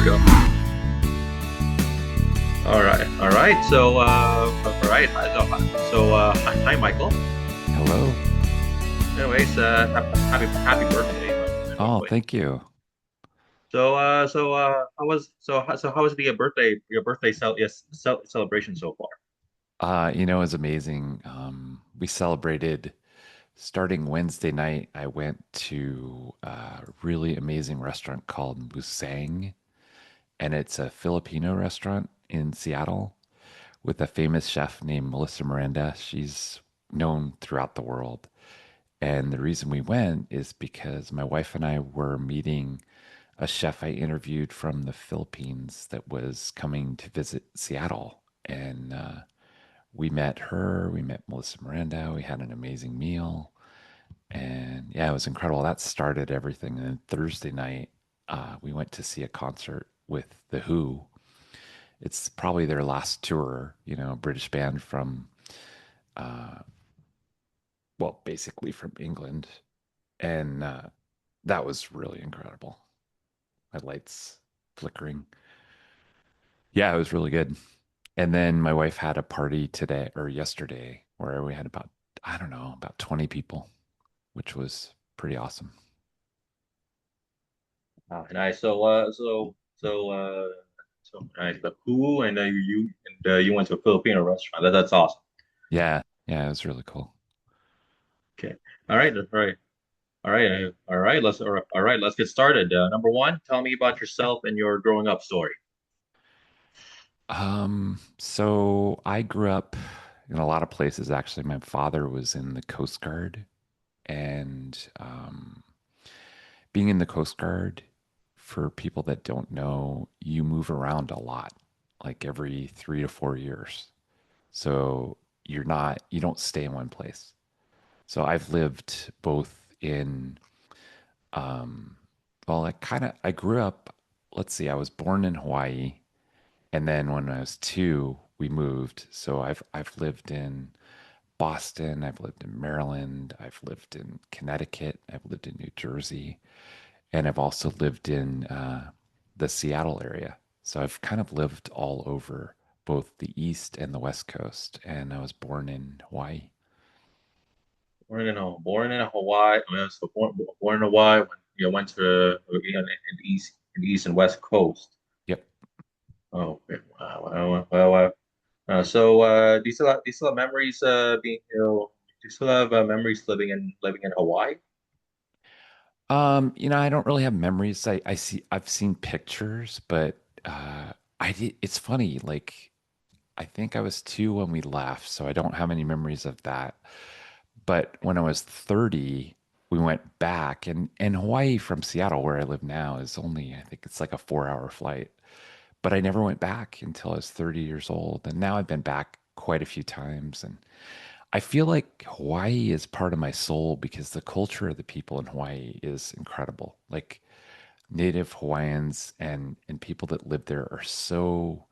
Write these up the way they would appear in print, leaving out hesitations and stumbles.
we go. All right, all right. All right. Hi, Michael. Hello. Anyways, happy birthday, by the Oh, way. thank you. How was the your birthday celebration so far? It was amazing. We celebrated starting Wednesday night. I went to a really amazing restaurant called Musang, and it's a Filipino restaurant in Seattle with a famous chef named Melissa Miranda. She's known throughout the world. And the reason we went is because my wife and I were meeting a chef I interviewed from the Philippines that was coming to visit Seattle. And we met her, we met Melissa Miranda, we had an amazing meal. And yeah, it was incredible. That started everything. And then Thursday night, we went to see a concert with The Who. It's probably their last tour, a British band from, uh, well, basically from England. And that was really incredible. My lights flickering. Yeah, it was really good. And then my wife had a party today or yesterday where we had about, I don't know, about 20 people, which was pretty awesome. Nice. So nice. The who and you went to a Filipino restaurant. That's awesome. Yeah, yeah, it was really cool. Okay. All right. All right. All right. All right. All right. Let's get started. Number one, tell me about yourself and your growing up story. So I grew up in a lot of places. Actually, my father was in the Coast Guard, and being in the Coast Guard, for people that don't know, you move around a lot, like every 3 to 4 years. So you don't stay in one place. So I've lived both in, um, well, I grew up, let's see, I was born in Hawaii. And then when I was two, we moved. So I've lived in Boston, I've lived in Maryland, I've lived in Connecticut, I've lived in New Jersey, and I've also lived in the Seattle area. So I've kind of lived all over both the East and the West Coast, and I was born in Hawaii. Born in Hawaii. I mean, born in Hawaii when you went to in the East and West Coast. Yep. Oh, okay. Do you still have memories being do you still have memories living in Hawaii? I don't really have memories. I've seen pictures, but it's funny, like I think I was two when we left, so I don't have any memories of that. But when I was 30, we went back, and Hawaii from Seattle, where I live now, is only, I think it's like a 4 hour flight. But I never went back until I was 30 years old. And now I've been back quite a few times. And I feel like Hawaii is part of my soul because the culture of the people in Hawaii is incredible. Like native Hawaiians and people that live there are so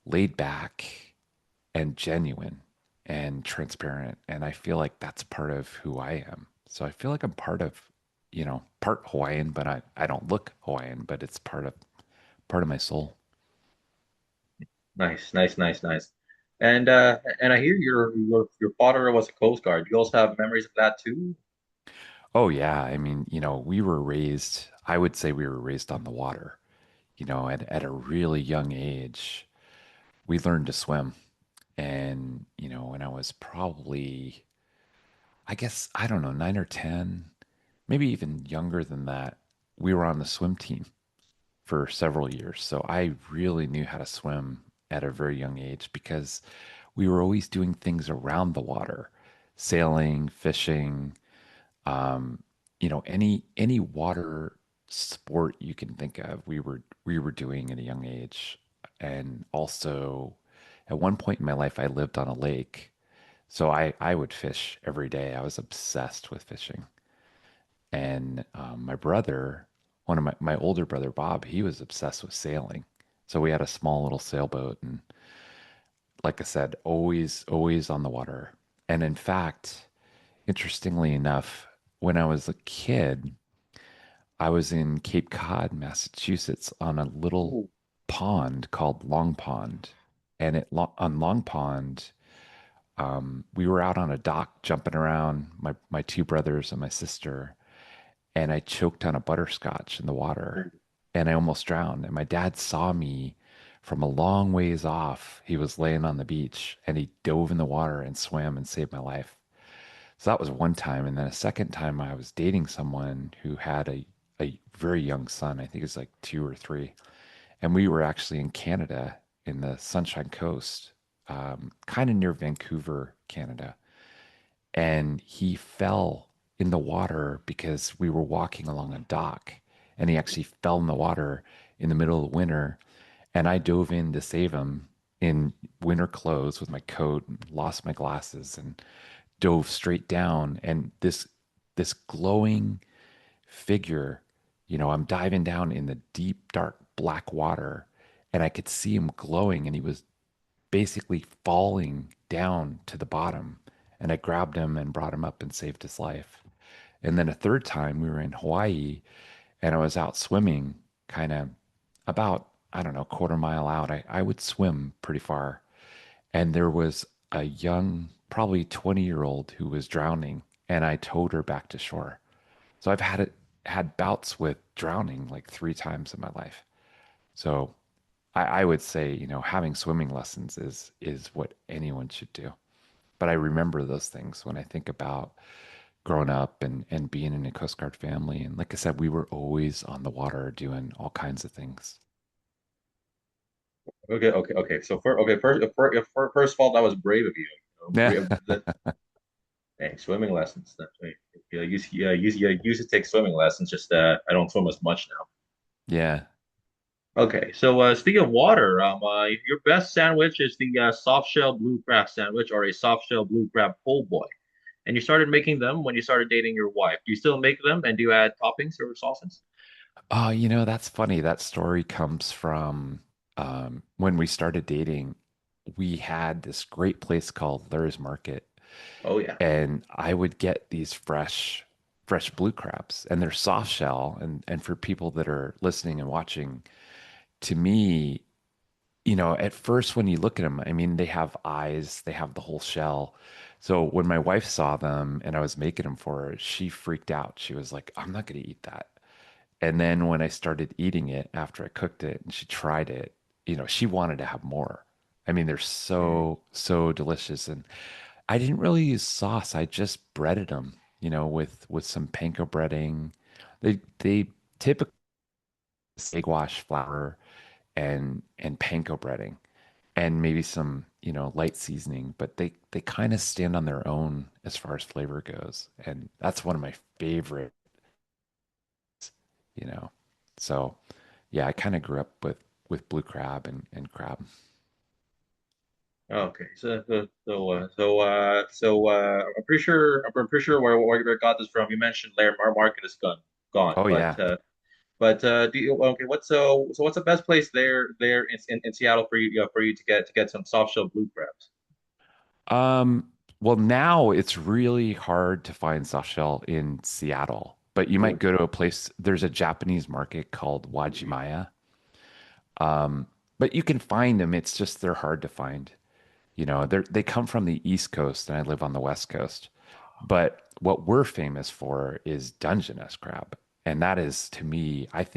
laid back and genuine and transparent. And I feel like that's part of who I am. So I feel like I'm part Hawaiian, but I don't look Hawaiian, but it's part of my soul. Nice. And I hear your father was a Coast Guard. You also have memories of that too? Oh yeah. I mean, I would say we were raised on the water. At a really young age, we learned to swim. And, when I was probably, I guess, I don't know, 9 or 10, maybe even younger than that, we were on the swim team for several years. So I really knew how to swim at a very young age because we were always doing things around the water, sailing, fishing, um, any water sport you can think of, we were doing at a young age. And also at one point in my life, I lived on a lake. So I would fish every day. I was obsessed with fishing. And one of my older brother, Bob, he was obsessed with sailing. So we had a small little sailboat. And like I said, always on the water. And in fact, interestingly enough, when I was a kid, I was in Cape Cod, Massachusetts, on a little Ooh. pond called Long Pond. And on Long Pond, we were out on a dock jumping around, my two brothers and my sister, and I choked on a butterscotch in the water, Ooh. and I almost drowned. And my dad saw me from a long ways off. He was laying on the beach, and he dove in the water and swam and saved my life. So that was one time. And then a second time, I was dating someone who had a very young son. I think he was like 2 or 3. And we were actually in Canada in the Sunshine Coast, kind of near Vancouver, Canada. And he fell in the water because we were walking along a dock. And he actually fell in the water in the middle of the winter. And I dove in to save him in winter clothes with my coat, lost my glasses, and dove straight down. And this glowing figure, I'm diving down in the deep, dark, black water, and I could see him glowing, and he was basically falling down to the bottom. And I grabbed him and brought him up and saved his life. And then a third time, we were in Hawaii, and I was out swimming, kind of about, I don't know, quarter mile out. I would swim pretty far. And there was a young, probably 20-year-old who was drowning, and I towed her back to shore. So I've had bouts with drowning like 3 times in my life. So I would say, having swimming lessons is what anyone should do. But I remember those things when I think about growing up and being in a Coast Guard family. And like I said, we were always on the water doing all kinds of things. Okay, okay, okay. So first of all, that was brave of you. Yeah. Hey, swimming lessons. That's right. Yeah, I used to take swimming lessons. Just I don't swim as much now. Yeah. Okay, so speaking of water, your best sandwich is the soft shell blue crab sandwich or a soft shell blue crab po' boy. And you started making them when you started dating your wife. Do you still make them and do you add toppings or sauces? Oh, that's funny. That story comes from when we started dating. We had this great place called Lur's Market, Oh yeah. and I would get these fresh blue crabs, and they're soft shell. And for people that are listening and watching, to me, at first when you look at them, I mean, they have eyes, they have the whole shell. So when my wife saw them and I was making them for her, she freaked out. She was like, "I'm not going to eat that." And then when I started eating it after I cooked it and she tried it, she wanted to have more. I mean, they're Mm. so delicious. And I didn't really use sauce. I just breaded them, with some panko breading. They typically egg wash flour and panko breading and maybe some, light seasoning, but they kind of stand on their own as far as flavor goes. And that's one of my favorite, you know. So yeah, I kind of grew up with blue crab and crab. Okay, I'm pretty sure where you got this from. You mentioned Lair Mar Market is gone, Oh yeah. but do you okay? What's the best place there in Seattle for you to get some soft shell blue crabs? Well, now it's really hard to find soft shell in Seattle, but you might Oh, go to a place, there's a Japanese market called Wajimaya. But you can find them. It's just they're hard to find. They come from the East Coast and I live on the West Coast. But what we're famous for is Dungeness crab. And that is to me, I've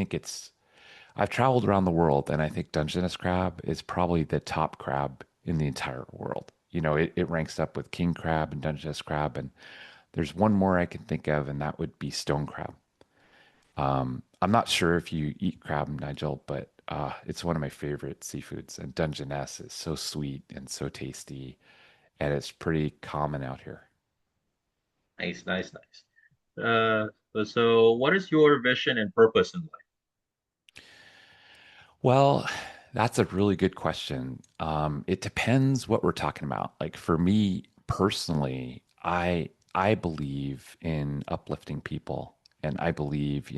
traveled around the world and I think Dungeness crab is probably the top crab in the entire world. It ranks up with king crab and Dungeness crab. And there's one more I can think of, and that would be stone crab. I'm not sure if you eat crab, Nigel, but it's one of my favorite seafoods. And Dungeness is so sweet and so tasty, and it's pretty common out here. nice, nice, nice. So what is your vision and purpose in life? Well, that's a really good question. It depends what we're talking about. Like for me personally, I believe in uplifting people, and I believe,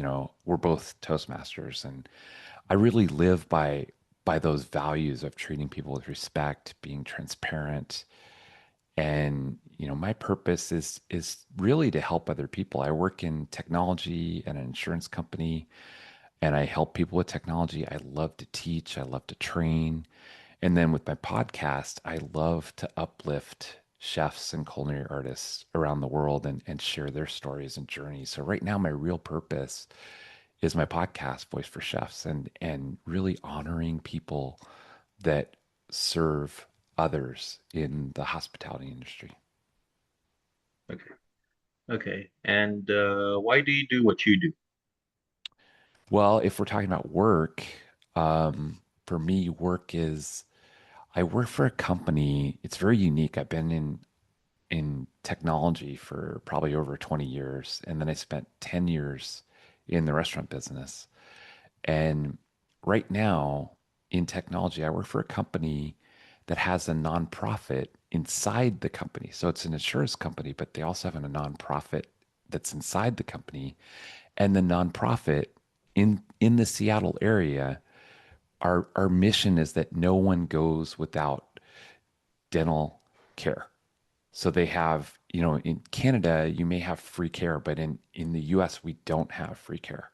we're both Toastmasters, and I really live by those values of treating people with respect, being transparent, And, my purpose is really to help other people. I work in technology at an insurance company and I help people with technology. I love to teach, I love to train. And then with my podcast, I love to uplift chefs and culinary artists around the world and share their stories and journeys. So right now, my real purpose is my podcast, Voice for Chefs, and really honoring people that serve others in the hospitality industry. Okay. Okay. And why do you do what you do? Well, if we're talking about work, for me, I work for a company. It's very unique. I've been in technology for probably over 20 years, and then I spent 10 years in the restaurant business. And right now in technology, I work for a company that has a nonprofit inside the company. So it's an insurance company, but they also have a nonprofit that's inside the company. And the nonprofit in the Seattle area, our mission is that no one goes without dental care. So they have, in Canada, you may have free care, but in the US, we don't have free care.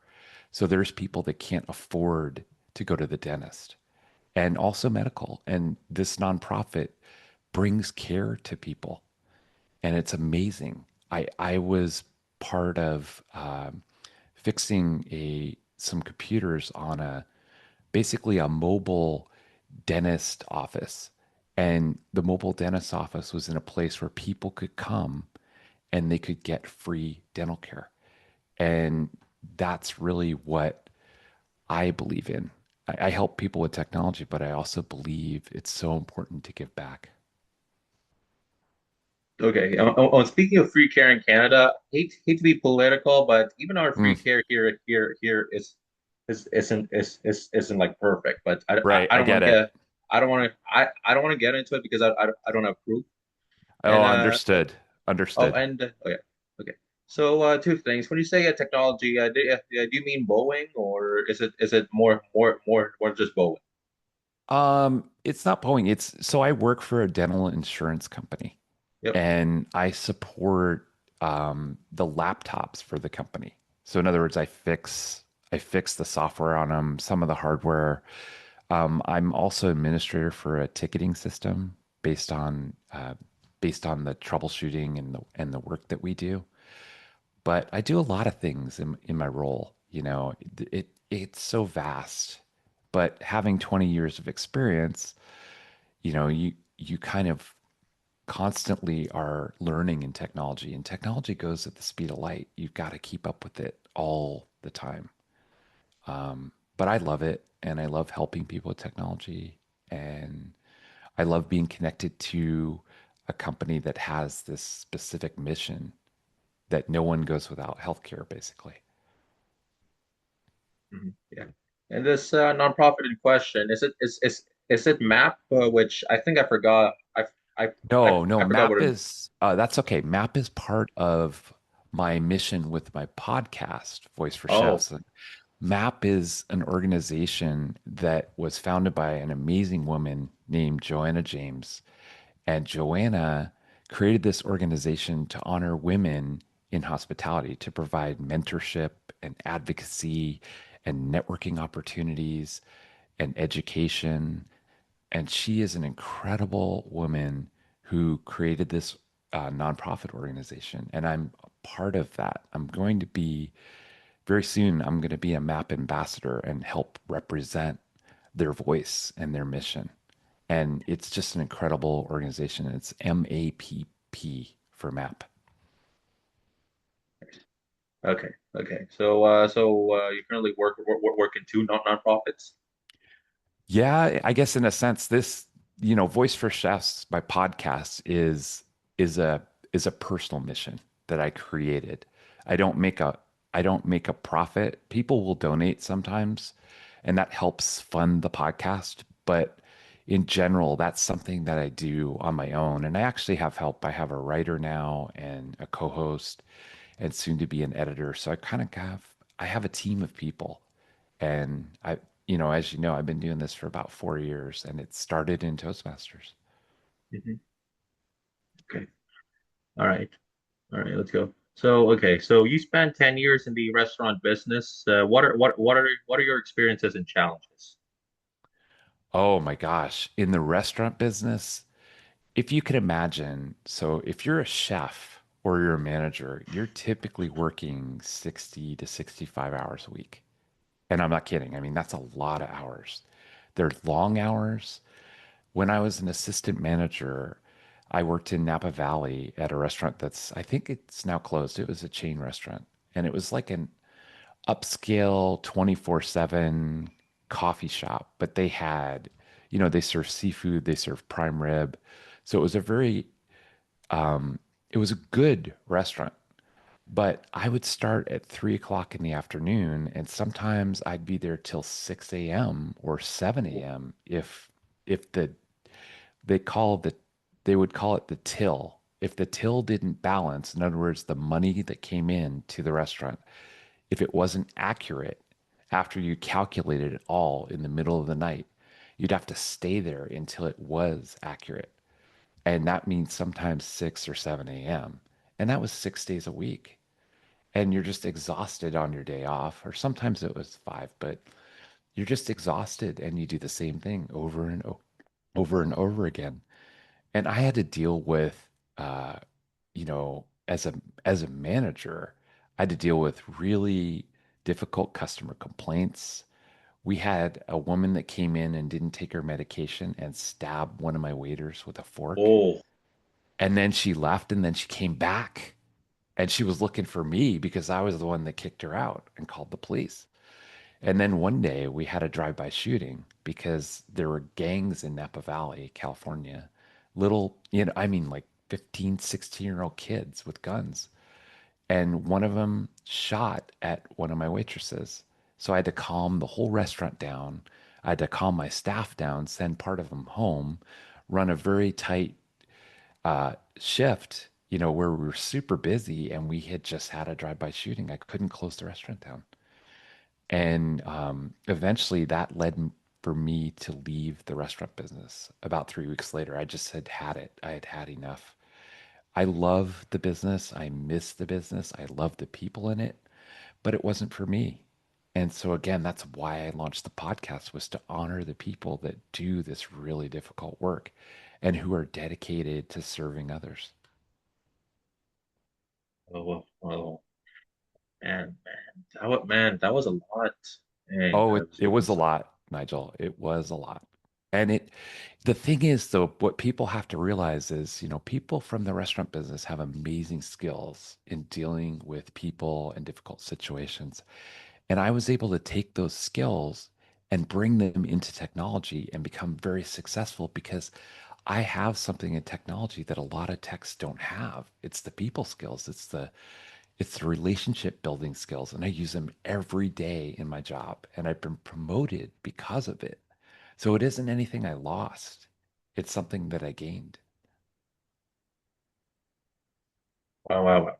So there's people that can't afford to go to the dentist and also medical. And this nonprofit brings care to people. And it's amazing. I was part of fixing some computers on basically a mobile dentist office. And the mobile dentist office was in a place where people could come and they could get free dental care. And that's really what I believe in. I help people with technology, but I also believe it's so important to give back. Okay. Speaking of free care in Canada, hate to be political, but even our free Mm, care here is isn't like perfect. But right, I I don't want get to it. get I don't want to get into it because I don't have proof. Oh, And understood. oh Understood. and oh yeah, okay. So two things. When you say technology, do you mean Boeing or is it more just Boeing? It's not Boeing. So I work for a dental insurance company Yep. and I support the laptops for the company. So in other words, I fix the software on them, some of the hardware. I'm also administrator for a ticketing system based on the troubleshooting and the work that we do. But I do a lot of things in my role. It's so vast. But having 20 years of experience, you kind of constantly are learning in technology, and technology goes at the speed of light. You've got to keep up with it all the time. But I love it, and I love helping people with technology, and I love being connected to a company that has this specific mission that no one goes without healthcare, basically. Yeah. And this nonprofit in question, is it MAP, which I think I forgot. No, no, I forgot what MAP it. is that's okay. MAP is part of my mission with my podcast, Voice for Oh, Chefs. And MAP is an organization that was founded by an amazing woman named Joanna James. And Joanna created this organization to honor women in hospitality, to provide mentorship and advocacy and networking opportunities and education. And she is an incredible woman who created this nonprofit organization. And I'm a part of that. Very soon, I'm going to be a MAP ambassador and help represent their voice and their mission. And it's just an incredible organization. It's MAPP for MAP. okay, okay. You currently work in two nonprofits. Yeah, I guess in a sense, Voice for Chefs, my podcast is a is a personal mission that I created. I don't make a I don't make a profit. People will donate sometimes, and that helps fund the podcast. But in general, that's something that I do on my own. And I actually have help. I have a writer now and a co-host, and soon to be an editor. So I have a team of people and as you know, I've been doing this for about 4 years and it started in Toastmasters. Mhm. Okay. All right. All right. Let's go. So, okay. So you spent 10 years in the restaurant business. What are your experiences and challenges? Oh my gosh. In the restaurant business, if you can imagine, so if you're a chef or you're a manager, you're typically working 60 to 65 hours a week. And I'm not kidding. I mean, that's a lot of hours. They're long hours. When I was an assistant manager, I worked in Napa Valley at a restaurant that's, I think it's now closed. It was a chain restaurant. And it was like an upscale 24/7 coffee shop, but they had, they serve seafood, they serve prime rib. So it was a very, it was a good restaurant. But I would start at 3 o'clock in the afternoon, and sometimes I'd be there till 6 a.m. or 7 a.m. if they call the they would call it the till. If the till didn't balance, in other words, the money that came in to the restaurant, if it wasn't accurate after you calculated it all in the middle of the night, you'd have to stay there until it was accurate. And that means sometimes 6 or 7 a.m. And that was 6 days a week. And you're just exhausted on your day off, or sometimes it was five, but you're just exhausted and you do the same thing over and over again. And I had to deal with, uh, as a manager, I had to deal with really difficult customer complaints. We had a woman that came in and didn't take her medication and stabbed one of my waiters with a fork. Oh, And then she left and then she came back and she was looking for me because I was the one that kicked her out and called the police. And then one day we had a drive-by shooting because there were gangs in Napa Valley, California. Little, I mean like 15, 16-year-old kids with guns. And one of them shot at one of my waitresses. So I had to calm the whole restaurant down. I had to calm my staff down, send part of them home, run a very tight shift, where we were super busy and we had just had a drive-by shooting. I couldn't close the restaurant down. And eventually that for me to leave the restaurant business. About 3 weeks later, I just had it. I had had enough. I love the business. I miss the business. I love the people in it, but it wasn't for me. And so again, that's why I launched the podcast was to honor the people that do this really difficult work and who are dedicated to serving others. oh, man, that was a lot. Dang, Oh, I it, was it looking was a so. lot, Nigel. It was a lot. And the thing is, though, what people have to realize is, people from the restaurant business have amazing skills in dealing with people and difficult situations. And I was able to take those skills and bring them into technology and become very successful because I have something in technology that a lot of techs don't have. It's the people skills. It's the relationship building skills, and I use them every day in my job. And I've been promoted because of it. So it isn't anything I lost, it's something that I gained. Wow, wow, wow.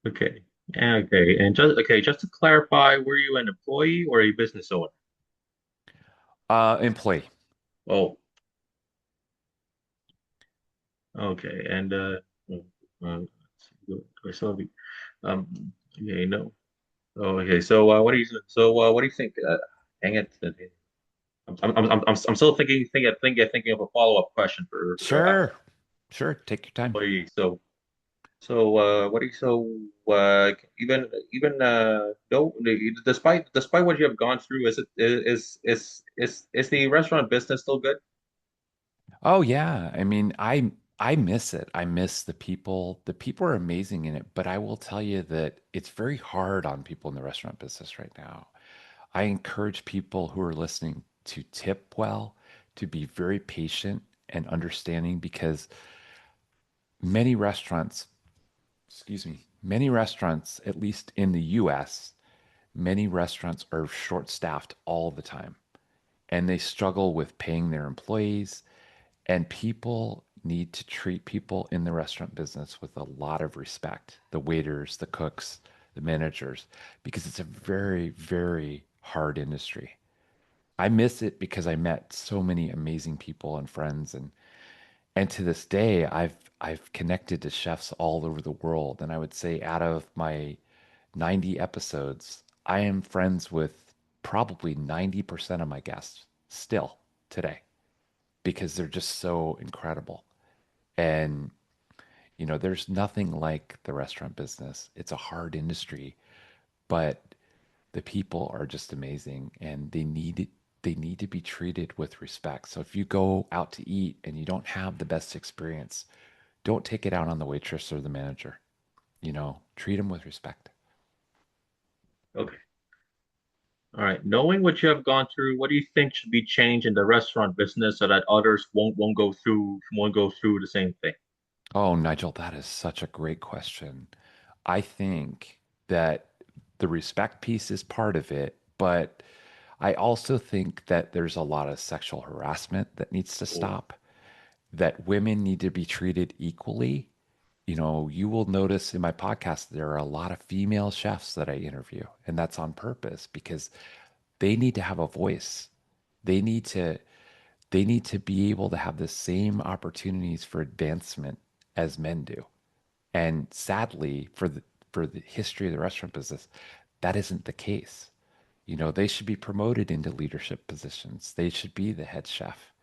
Okay. Okay. And just to clarify, were you an employee or a business owner? Employee. Oh, okay. And let's see, do I still have um okay, no. Oh, okay. So what do you think? Hang it. I'm still thinking of a follow-up question for Sure. Sure. Take your time. employee. What do you even no despite what you have gone through, is the restaurant business still good? Oh yeah. I mean, I miss it. I miss the people. The people are amazing in it, but I will tell you that it's very hard on people in the restaurant business right now. I encourage people who are listening to tip well, to be very patient and understanding because many restaurants, excuse me, many restaurants, at least in the US, many restaurants are short-staffed all the time and they struggle with paying their employees. And people need to treat people in the restaurant business with a lot of respect, the waiters, the cooks, the managers, because it's a very, very hard industry. I miss it because I met so many amazing people and friends, And to this day, I've connected to chefs all over the world. And I would say out of my 90 episodes, I am friends with probably 90% of my guests still today because they're just so incredible. And, there's nothing like the restaurant business. It's a hard industry, but the people are just amazing and they need to be treated with respect. So if you go out to eat and you don't have the best experience, don't take it out on the waitress or the manager. Treat them with respect. Okay. All right. Knowing what you have gone through, what do you think should be changed in the restaurant business so that others won't go through the same thing? Oh, Nigel, that is such a great question. I think that the respect piece is part of it, but I also think that there's a lot of sexual harassment that needs to Oh, stop, that women need to be treated equally. You will notice in my podcast, there are a lot of female chefs that I interview, and that's on purpose because they need to have a voice. They need to they need to be able to have the same opportunities for advancement as men do. And sadly, for the history of the restaurant business, that isn't the case. They should be promoted into leadership positions. They should be the head chef.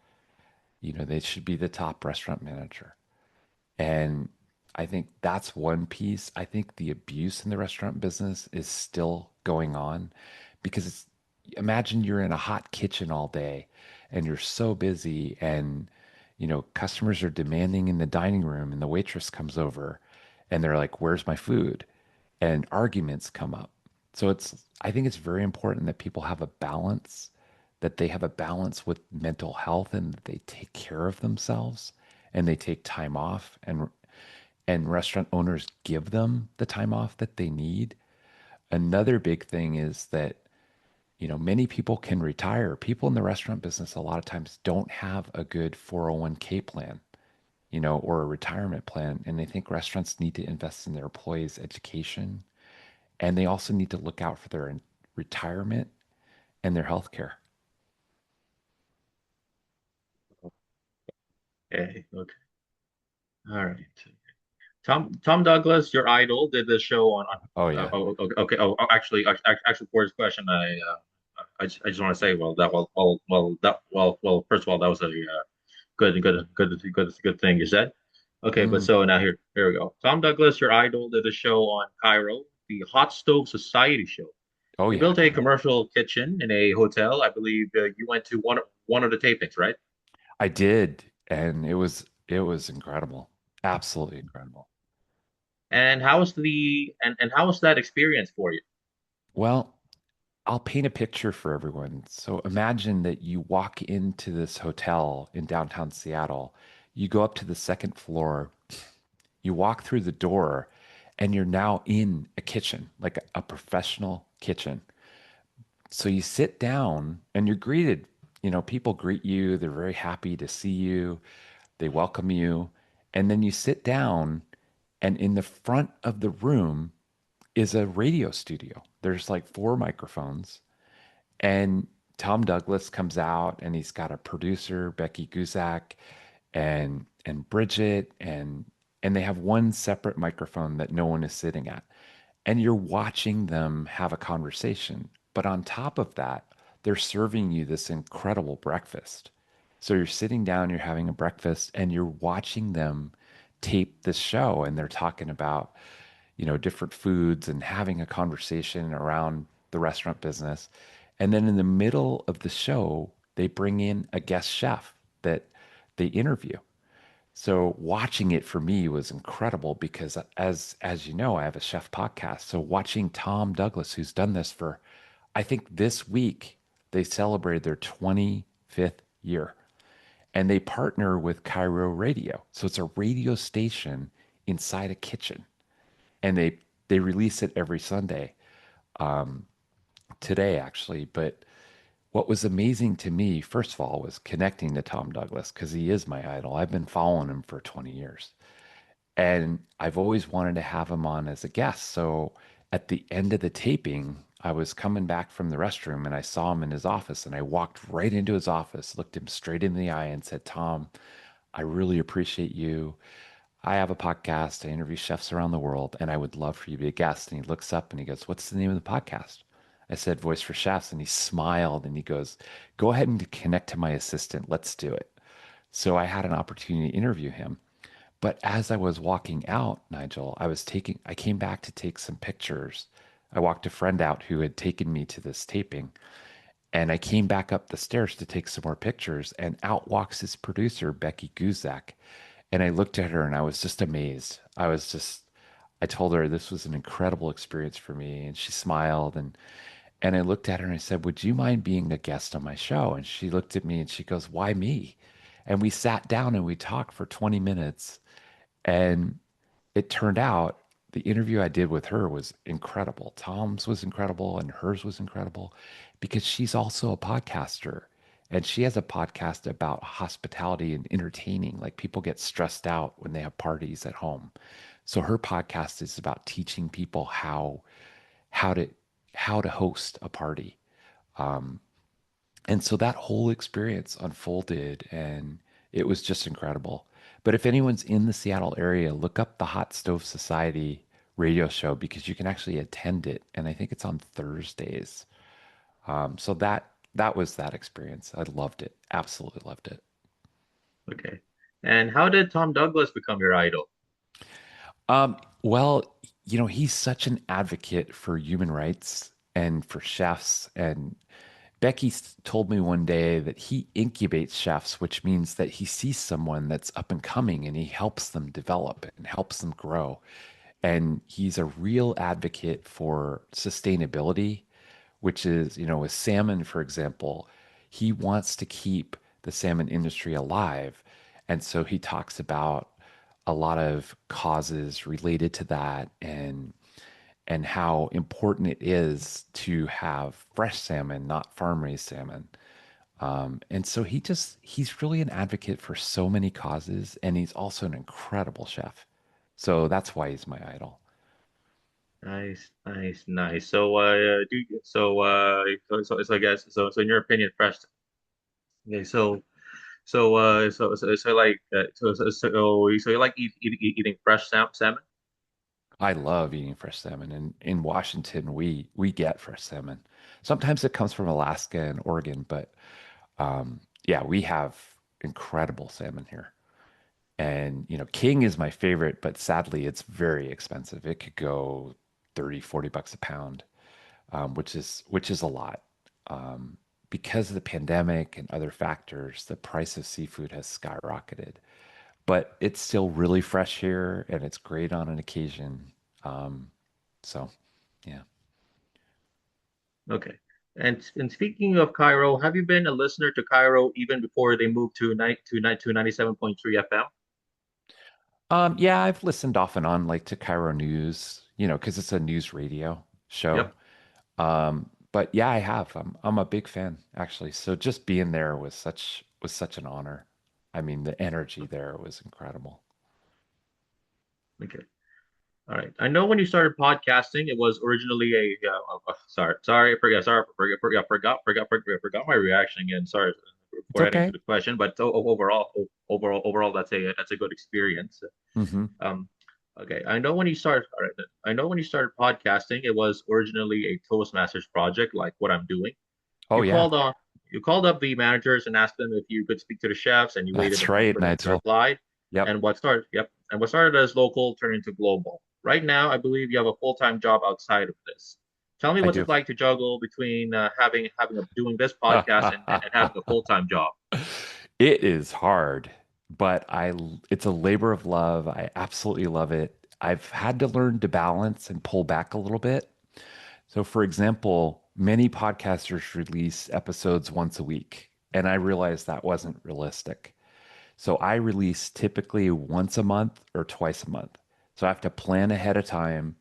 They should be the top restaurant manager. And I think that's one piece. I think the abuse in the restaurant business is still going on because imagine you're in a hot kitchen all day and you're so busy and customers are demanding in the dining room and the waitress comes over and they're like, "Where's my food?" And arguments come up. So I think it's very important that people have a balance, that they have a balance with mental health and that they take care of themselves and they take time off and restaurant owners give them the time off that they need. Another big thing is that, many people can retire. People in the restaurant business a lot of times don't have a good 401k plan, or a retirement plan. And they think restaurants need to invest in their employees' education. And they also need to look out for their retirement and their health care. okay. Okay. All right. Tom Douglas, your idol, did the show on Oh, yeah. okay. Actually, for his question, I just want to say, well, first of all, that was a good thing you said. Okay, but Mm. so now here we go. Tom Douglas, your idol, did a show on Cairo, the Hot Stove Society show. Oh, They yeah. built a commercial kitchen in a hotel. I believe you went to one of the tapings, right? I did. And it was incredible. Absolutely incredible. And how was that experience for you? Well, I'll paint a picture for everyone. So imagine that you walk into this hotel in downtown Seattle. You go up to the second floor, you walk through the door, and you're now in a kitchen, like a professional kitchen. So you sit down and you're greeted. People greet you, they're very happy to see you, they welcome you. And then you sit down, and in the front of the room is a radio studio. There's like four microphones and Tom Douglas comes out and he's got a producer, Becky Guzak, and Bridget, and they have one separate microphone that no one is sitting at. And you're watching them have a conversation. But on top of that, they're serving you this incredible breakfast. So you're sitting down, you're having a breakfast, and you're watching them tape this show, and they're talking about, different foods and having a conversation around the restaurant business. And then in the middle of the show, they bring in a guest chef that they interview. So watching it for me was incredible because as you know, I have a chef podcast. So watching Tom Douglas, who's done this for, I think this week they celebrated their 25th year and they partner with Cairo Radio. So it's a radio station inside a kitchen and they release it every Sunday. Today actually, but what was amazing to me, first of all, was connecting to Tom Douglas because he is my idol. I've been following him for 20 years. And I've always wanted to have him on as a guest. So at the end of the taping, I was coming back from the restroom and I saw him in his office and I walked right into his office, looked him straight in the eye and said, "Tom, I really appreciate you. I have a podcast. I interview chefs around the world, and I would love for you to be a guest." And he looks up and he goes, "What's the name of the podcast?" I said, "Voice for Chefs." And he smiled and he goes, "Go ahead and connect to my assistant. Let's do it." So I had an opportunity to interview him. But as I was walking out, Nigel, I came back to take some pictures. I walked a friend out who had taken me to this taping, and I came back up the stairs to take some more pictures, and out walks his producer, Becky Guzak. And I looked at her and I was just amazed. I told her this was an incredible experience for me. And she smiled, and I looked at her and I said, "Would you mind being a guest on my show?" And she looked at me and she goes, "Why me?" And we sat down and we talked for 20 minutes. And it turned out the interview I did with her was incredible. Tom's was incredible and hers was incredible because she's also a podcaster. And she has a podcast about hospitality and entertaining. Like people get stressed out when they have parties at home. So her podcast is about teaching people how to how to host a party. Um, and so that whole experience unfolded and it was just incredible. But if anyone's in the Seattle area, look up the Hot Stove Society radio show because you can actually attend it. And I think it's on Thursdays. So that was that experience. I loved it. Absolutely loved it. Okay. And how did Tom Douglas become your idol? Well, he's such an advocate for human rights and for chefs. And told me one day that he incubates chefs, which means that he sees someone that's up and coming and he helps them develop and helps them grow. And he's a real advocate for sustainability, which is, with salmon, for example, he wants to keep the salmon industry alive. And so he talks about a lot of causes related to that and how important it is to have fresh salmon, not farm raised salmon. And so he's really an advocate for so many causes, and he's also an incredible chef. So that's why he's my idol. Nice, nice, nice. So I guess so in your opinion, Preston. Okay, so you like eating fresh salmon? I love eating fresh salmon, and in Washington we get fresh salmon. Sometimes it comes from Alaska and Oregon, but yeah, we have incredible salmon here. And king is my favorite, but sadly it's very expensive. It could go 30, 40 bucks a pound, which is a lot. Because of the pandemic and other factors, the price of seafood has skyrocketed. But it's still really fresh here and it's great on an occasion. Um, so yeah. Okay. And speaking of Cairo, have you been a listener to Cairo even before they moved to 97.3 FM? Yeah, I've listened off and on like to Cairo News, because it's a news radio show. Yep. But yeah, I have. I'm a big fan actually. So just being there was such an honor. I mean, the energy there was incredible. Okay. All right. I know when you started podcasting, it was originally sorry, forgot my reaction again. Sorry It's for heading to okay. the question, but overall, that's a good experience. Hmm. Um, okay. I know when you started. All right. I know when you started podcasting, it was originally a Toastmasters project, like what I'm doing. Oh You yeah, called on you called up the managers and asked them if you could speak to the chefs, and you waited a that's month right, for them to Nigel. reply. Yep, And what started as local turned into global. Right now, I believe you have a full-time job outside of this. Tell me I what's do. it like to juggle between doing this podcast and having a full-time job. It is hard, but it's a labor of love. I absolutely love it. I've had to learn to balance and pull back a little bit. So, for example, many podcasters release episodes once a week, and I realized that wasn't realistic. So, I release typically once a month or twice a month. So, I have to plan ahead of time,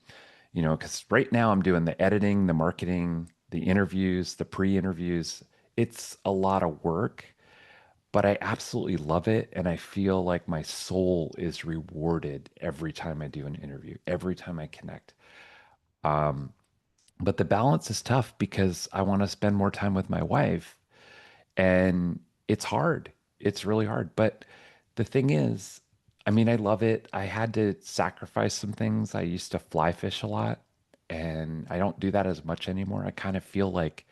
because right now I'm doing the editing, the marketing, the interviews, the pre interviews. It's a lot of work, but I absolutely love it. And I feel like my soul is rewarded every time I do an interview, every time I connect. Um, but the balance is tough because I want to spend more time with my wife and it's hard. It's really hard. But The thing is, I mean, I love it. I had to sacrifice some things. I used to fly fish a lot, and I don't do that as much anymore. I kind of feel like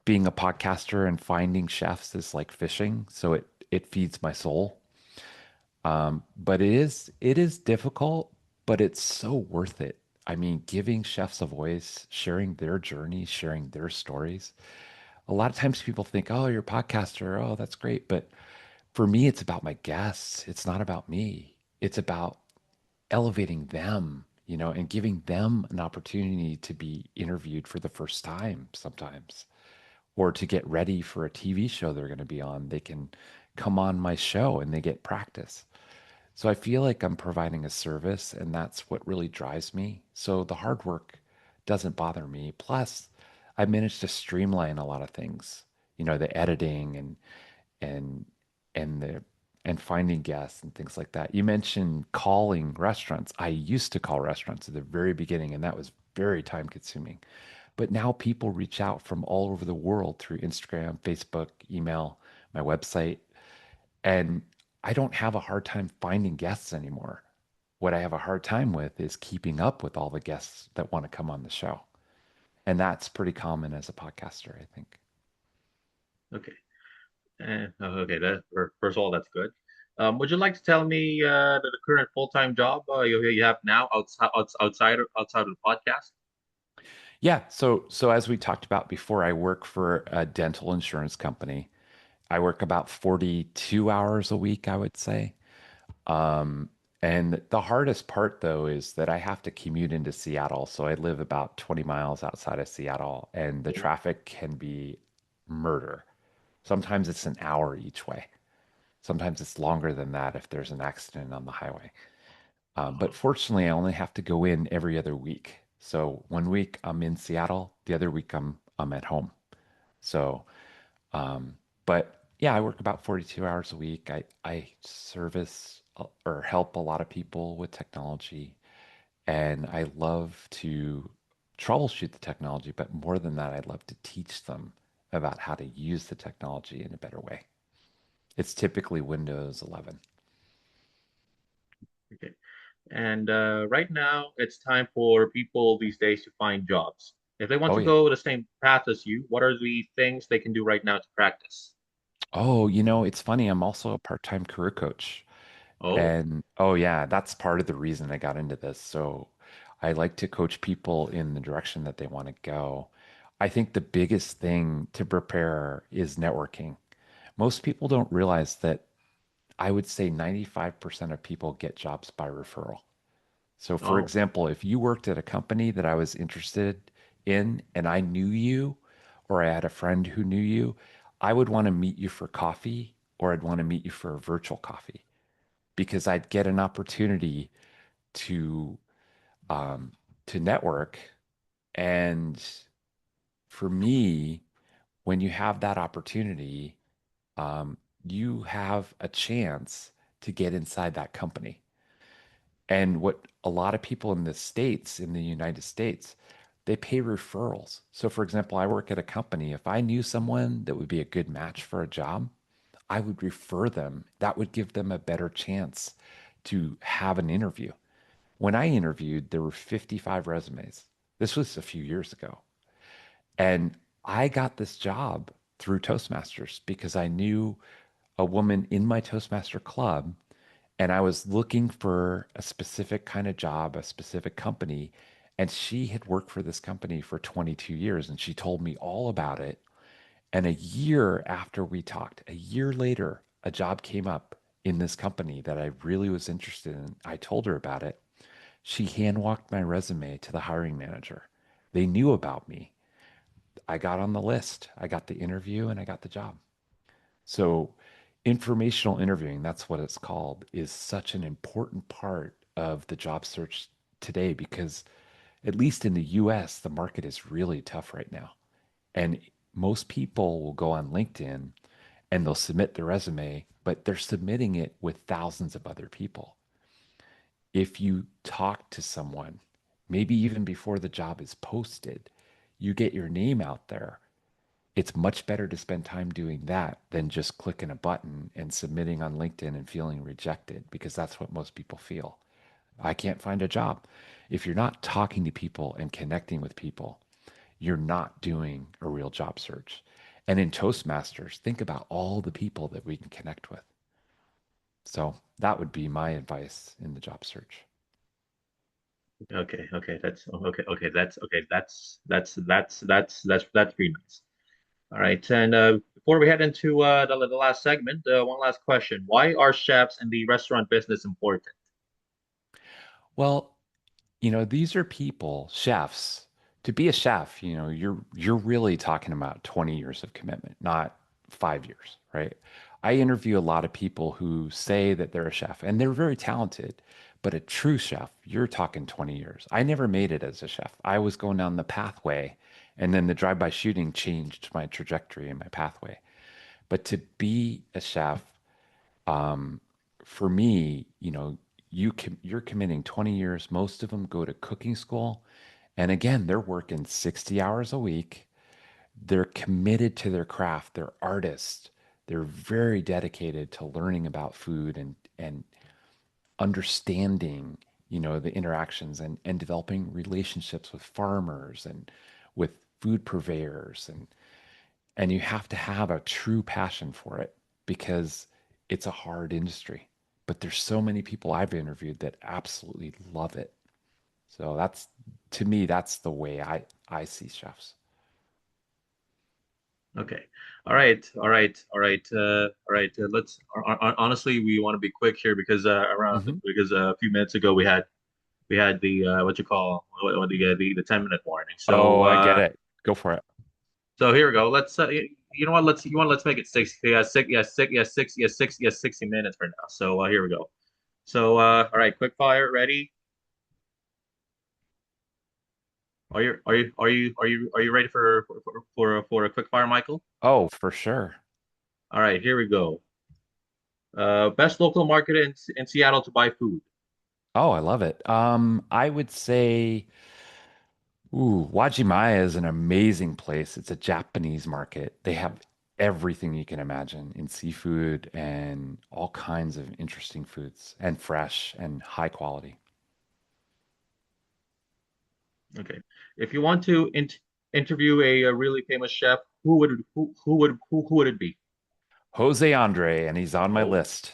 being a podcaster and finding chefs is like fishing, so it feeds my soul. But it is difficult, but it's so worth it. I mean, giving chefs a voice, sharing their journey, sharing their stories. A lot of times people think, "Oh, you're a podcaster. Oh, that's great." But for me, it's about my guests. It's not about me. It's about elevating them, and giving them an opportunity to be interviewed for the first time sometimes, or to get ready for a TV show they're going to be on. They can come on my show and they get practice. So I feel like I'm providing a service, and that's what really drives me. So the hard work doesn't bother me. Plus, I managed to streamline a lot of things, the editing and and the and finding guests and things like that. You mentioned calling restaurants. I used to call restaurants at the very beginning, and that was very time consuming. But now people reach out from all over the world through Instagram, Facebook, email, my website, and I don't have a hard time finding guests anymore. What I have a hard time with is keeping up with all the guests that want to come on the show. And that's pretty common as a podcaster, I think. Okay. Okay. First of all, that's good. Would you like to tell me the current full-time job you have now outside of the podcast? Yeah, so as we talked about before, I work for a dental insurance company. I work about 42 hours a week, I would say. Um, and the hardest part though is that I have to commute into Seattle. So I live about 20 miles outside of Seattle, and the Oh, traffic can be murder. Sometimes it's an hour each way. Sometimes it's longer than that if there's an accident on the highway. But fortunately, I only have to go in every other week. So one week I'm in Seattle, the other week I'm at home. So, but yeah, I work about 42 hours a week. I service or help a lot of people with technology, and I love to troubleshoot the technology, but more than that, I love to teach them about how to use the technology in a better way. It's typically Windows 11. okay. And right now, it's time for people these days to find jobs. If they want Oh to yeah. go the same path as you, what are the things they can do right now to practice? Oh, it's funny. I'm also a part-time career coach. Oh, And oh yeah, that's part of the reason I got into this. So I like to coach people in the direction that they want to go. I think the biggest thing to prepare is networking. Most people don't realize that I would say 95% of people get jobs by referral. So for oh, example, if you worked at a company that I was interested in and I knew you, or I had a friend who knew you, I would want to meet you for coffee, or I'd want to meet you for a virtual coffee because I'd get an opportunity to um, to network. And for me, when you have that opportunity, um, you have a chance to get inside that company. And what a lot of people in the States, in the United States, they pay referrals. So, for example, I work at a company. If I knew someone that would be a good match for a job, I would refer them. That would give them a better chance to have an interview. When I interviewed, there were 55 resumes. This was a few years ago. And I got this job through Toastmasters because I knew a woman in my Toastmaster club, and I was looking for a specific kind of job, a specific company. And she had worked for this company for 22 years, and she told me all about it. And a year after we talked, a year later, a job came up in this company that I really was interested in. I told her about it. She hand walked my resume to the hiring manager. They knew about me. I got on the list. I got the interview and I got the job. So, informational interviewing, that's what it's called, is such an important part of the job search today because, at least in the US, the market is really tough right now. And most people will go on LinkedIn and they'll submit their resume, but they're submitting it with thousands of other people. If you talk to someone, maybe even before the job is posted, you get your name out there. it's much better to spend time doing that than just clicking a button and submitting on LinkedIn and feeling rejected because that's what most people feel. I can't find a job. If you're not talking to people and connecting with people, you're not doing a real job search. And in Toastmasters, think about all the people that we can connect with. So that would be my advice in the job search. Okay, okay, that's okay, okay, that's pretty nice. All right, and before we head into the last segment, one last question: why are chefs in the restaurant business important? Well, these are people, chefs. To be a chef, you're really talking about 20 years of commitment, not 5 years, right? I interview a lot of people who say that they're a chef and they're very talented, but a true chef, you're talking 20 years. I never made it as a chef. I was going down the pathway, and then the drive-by shooting changed my trajectory and my pathway. But to be a chef, um, for me, you're committing 20 years. Most of them go to cooking school. And again, they're working 60 hours a week. They're committed to their craft. They're artists. They're very dedicated to learning about food and understanding, the interactions and developing relationships with farmers and with food purveyors and you have to have a true passion for it because it's a hard industry. But there's so many people I've interviewed that absolutely love it. So that's to me, that's the way I see chefs. Okay, all right, all right, all right, all right. Let's honestly, we want to be quick here because Hmm. a few minutes ago we had the what you call what the 10-minute warning. Oh, I get it. Go for it. So here we go. Let's you know what? Let's make it 60. Yeah, six. Yeah, six. Yeah, six. Yeah, six. Yeah, 60 minutes for now. So here we go. So all right, quick fire. Ready? Are you ready for a quick fire, Michael? Oh, for sure. All right, here we go. Best local market in Seattle to buy food. Oh, I love it. I would say, Wajimaya is an amazing place. It's a Japanese market. They have everything you can imagine in seafood and all kinds of interesting foods and fresh and high quality. Okay. If you want to interview a really famous chef, who would it be? Jose Andre, and he's on my Oh, list.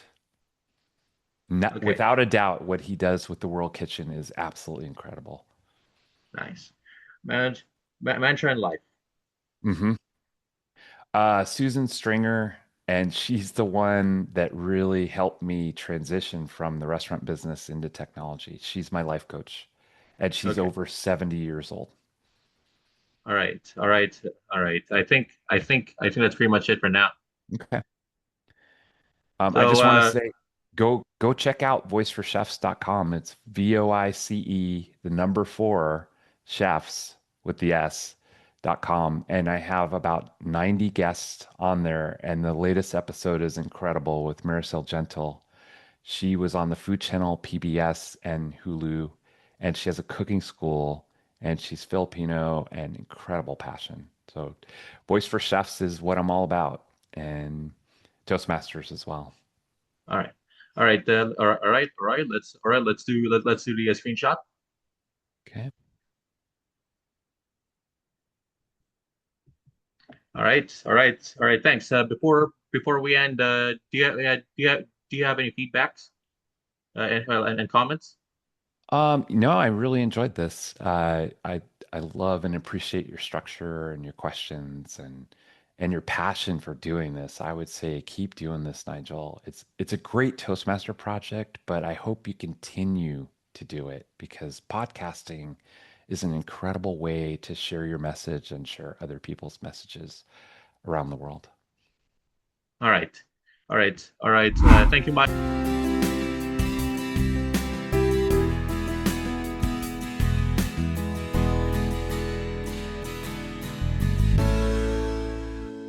Not, okay. without a doubt, what he does with the World Kitchen is absolutely incredible. Nice. Man, Mantra in life. Hmm. Susan Stringer, and she's the one that really helped me transition from the restaurant business into technology. She's my life coach, and she's Okay. over 70 years old. All right. All right. All right. I think that's pretty much it for now. Okay. I So just want to say, go check out voiceforchefs.com. It's VOICE, the number four, chefs with the S.com. And I have about 90 guests on there. And the latest episode is incredible with Maricel Gentle. She was on the Food Channel, PBS, and Hulu. And she has a cooking school and she's Filipino and incredible passion. So, Voice for Chefs is what I'm all about. And Toastmasters as well. all right. All right. All right. All right. Let's do the screenshot. Okay. All right. All right. All right. Thanks. Before we end, do you have any feedbacks and comments? No, I really enjoyed this. I love and appreciate your structure and your questions and your passion for doing this. I would say keep doing this, Nigel. It's a great Toastmaster project, but I hope you continue to do it because podcasting is an incredible way to share your message and share other people's messages around the world. All right. All right. All right. Thank you, Mike.